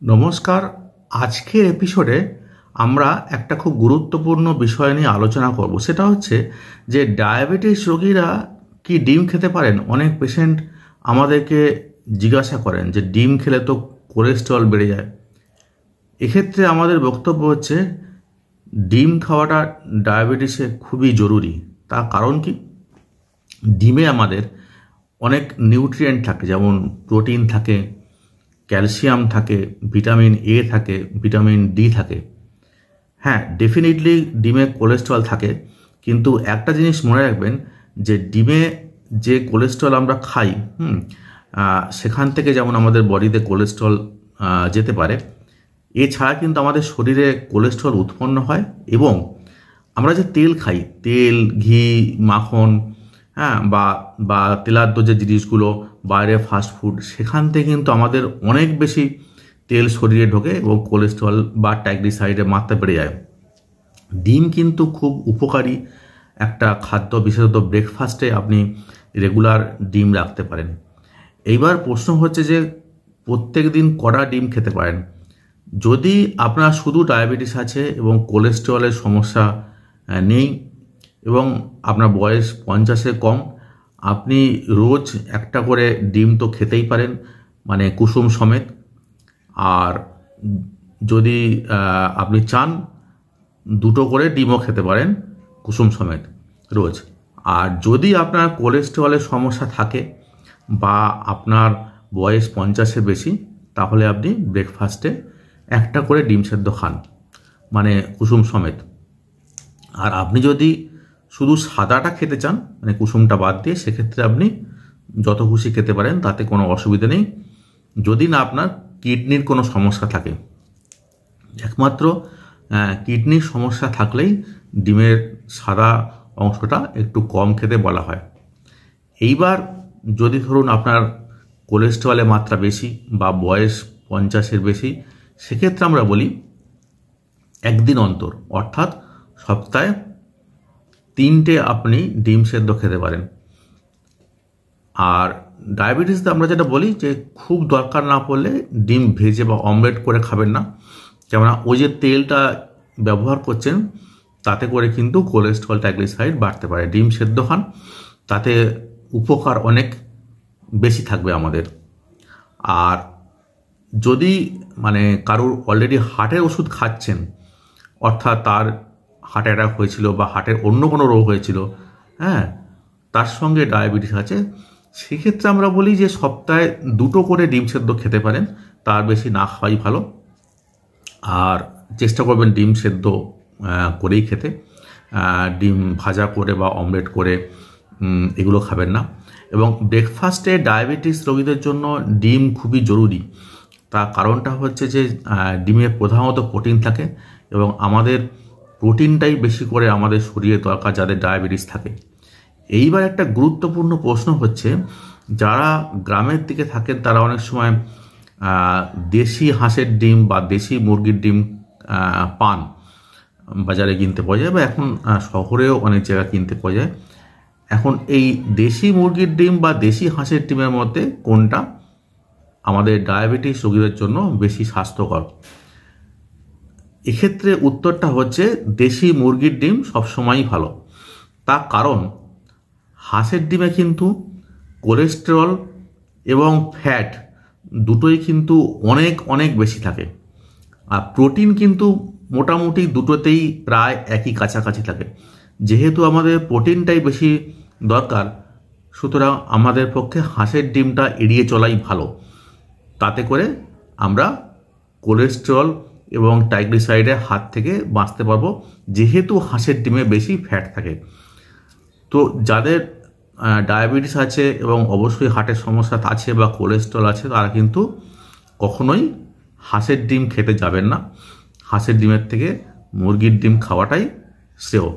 নমস্কার। আজকের এপিসোডে আমরা একটা খুব গুরুত্বপূর্ণ বিষয় নিয়ে আলোচনা করব। সেটা হচ্ছে যে ডায়াবেটিস রোগীরা কি ডিম খেতে পারেন। অনেক পেশেন্ট আমাদেরকে জিজ্ঞাসা করেন যে ডিম খেলে তো কোলেস্টেরল বেড়ে যায়। এক্ষেত্রে আমাদের বক্তব্য হচ্ছে ডিম খাওয়াটা ডায়াবেটিসে খুবই জরুরি। তার কারণ কি, ডিমে আমাদের অনেক নিউট্রিয়েন্ট থাকে, যেমন প্রোটিন থাকে, ক্যালসিয়াম থাকে, ভিটামিন এ থাকে, ভিটামিন ডি থাকে। হ্যাঁ, ডেফিনেটলি ডিমে কোলেস্টেরল থাকে, কিন্তু একটা জিনিস মনে রাখবেন যে ডিমে যে কোলেস্টেরল আমরা খাই সেখান থেকে যেমন আমাদের বডিতে কোলেস্টেরল যেতে পারে, এছাড়া কিন্তু আমাদের শরীরে কোলেস্টেরল উৎপন্ন হয়। এবং আমরা যে তেল খাই, তেল, ঘি, মাখন, বা তেলাদ্য যে জিনিসগুলো, বাইরে ফাস্টফুড, সেখান থেকে কিন্তু আমাদের অনেক বেশি তেল শরীরে ঢোকে এবং কোলেস্টেরল বা ট্রাইগ্লিসারাইডের মাত্রা বেড়ে যায়। ডিম কিন্তু খুব উপকারী একটা খাদ্য, বিশেষত ব্রেকফাস্টে আপনি রেগুলার ডিম রাখতে পারেন। এইবার প্রশ্ন হচ্ছে যে প্রত্যেক দিন কটা ডিম খেতে পারেন। যদি আপনার শুধু ডায়াবেটিস আছে এবং কোলেস্টেরলের সমস্যা নেই এবং আপনার বয়স 50-এর কম, আপনি রোজ একটা করে ডিম তো খেতেই পারেন, মানে কুসুম সমেত। আর যদি আপনি চান, দুটো করে ডিমও খেতে পারেন কুসুম সমেত রোজ। আর যদি আপনার কোলেস্টেরলের সমস্যা থাকে বা আপনার বয়স 50-এর বেশি, তাহলে আপনি ব্রেকফাস্টে একটা করে ডিম সেদ্ধ খান, মানে কুসুম সমেত। আর আপনি যদি শুধু সাদাটা খেতে চান, মানে কুসুমটা বাদ দিয়ে, সেক্ষেত্রে আপনি যত খুশি খেতে পারেন, তাতে কোনো অসুবিধা নেই, যদি না আপনার কিডনির কোনো সমস্যা থাকে। একমাত্র কিডনির সমস্যা থাকলেই ডিমের সাদা অংশটা একটু কম খেতে বলা হয়। এইবার যদি ধরুন আপনার কোলেস্টেরলের মাত্রা বেশি বা বয়স 50-এর বেশি, সেক্ষেত্রে আমরা বলি একদিন অন্তর, অর্থাৎ সপ্তাহে 3টে আপনি ডিম সেদ্ধ খেতে পারেন। আর ডায়াবেটিসতে আমরা যেটা বলি যে খুব দরকার না পড়লে ডিম ভেজে বা অমলেট করে খাবেন না, কেননা ওই যে তেলটা ব্যবহার করছেন তাতে করে কিন্তু কোলেস্টেরল, ট্রাইগ্লিসারাইড বাড়তে পারে। ডিম সেদ্ধ খান, তাতে উপকার অনেক বেশি থাকবে আমাদের। আর যদি মানে কারোর অলরেডি হার্টের ওষুধ খাচ্ছেন, অর্থাৎ তার হার্ট অ্যাটাক হয়েছিল বা হার্টের অন্য কোনো রোগ হয়েছিল, তার সঙ্গে ডায়াবেটিস আছে, সেক্ষেত্রে আমরা বলি যে সপ্তাহে 2টো করে ডিম সেদ্ধ খেতে পারেন, তার বেশি না খাওয়াই ভালো। আর চেষ্টা করবেন ডিম সেদ্ধ করেই খেতে, ডিম ভাজা করে বা অমলেট করে এগুলো খাবেন না। এবং ব্রেকফাস্টে ডায়াবেটিস রোগীদের জন্য ডিম খুবই জরুরি। তার কারণটা হচ্ছে যে ডিমে প্রধানত প্রোটিন থাকে এবং আমাদের প্রোটিনটাই বেশি করে আমাদের শরীরে দরকার যাদের ডায়াবেটিস থাকে। এইবার একটা গুরুত্বপূর্ণ প্রশ্ন হচ্ছে, যারা গ্রামের দিকে থাকেন তারা অনেক সময় দেশি হাঁসের ডিম বা দেশি মুরগির ডিম পান, বাজারে কিনতে পাওয়া যায়, বা এখন শহরেও অনেক জায়গায় কিনতে পাওয়া যায়। এখন এই দেশি মুরগির ডিম বা দেশি হাঁসের ডিমের মধ্যে কোনটা আমাদের ডায়াবেটিস রোগীদের জন্য বেশি স্বাস্থ্যকর? এক্ষেত্রে উত্তরটা হচ্ছে দেশি মুরগির ডিম সবসময়ই ভালো। তার কারণ হাঁসের ডিমে কিন্তু কোলেস্টেরল এবং ফ্যাট দুটোই কিন্তু অনেক অনেক বেশি থাকে। আর প্রোটিন কিন্তু মোটামুটি দুটোতেই প্রায় একই কাছাকাছি থাকে। যেহেতু আমাদের প্রোটিনটাই বেশি দরকার, সুতরাং আমাদের পক্ষে হাঁসের ডিমটা এড়িয়ে চলাই ভালো। তাতে করে আমরা কোলেস্টেরল এবং ট্রাইগ্লিসারাইডের হাত থেকে বাঁচতে পারবো, যেহেতু হাঁসের ডিমে বেশি ফ্যাট থাকে। তো যাদের ডায়াবেটিস আছে এবং অবশ্যই হার্টের সমস্যা আছে বা কোলেস্টেরল আছে, তারা কিন্তু কখনোই হাঁসের ডিম খেতে যাবেন না। হাঁসের ডিমের থেকে মুরগির ডিম খাওয়াটাই শ্রেয়।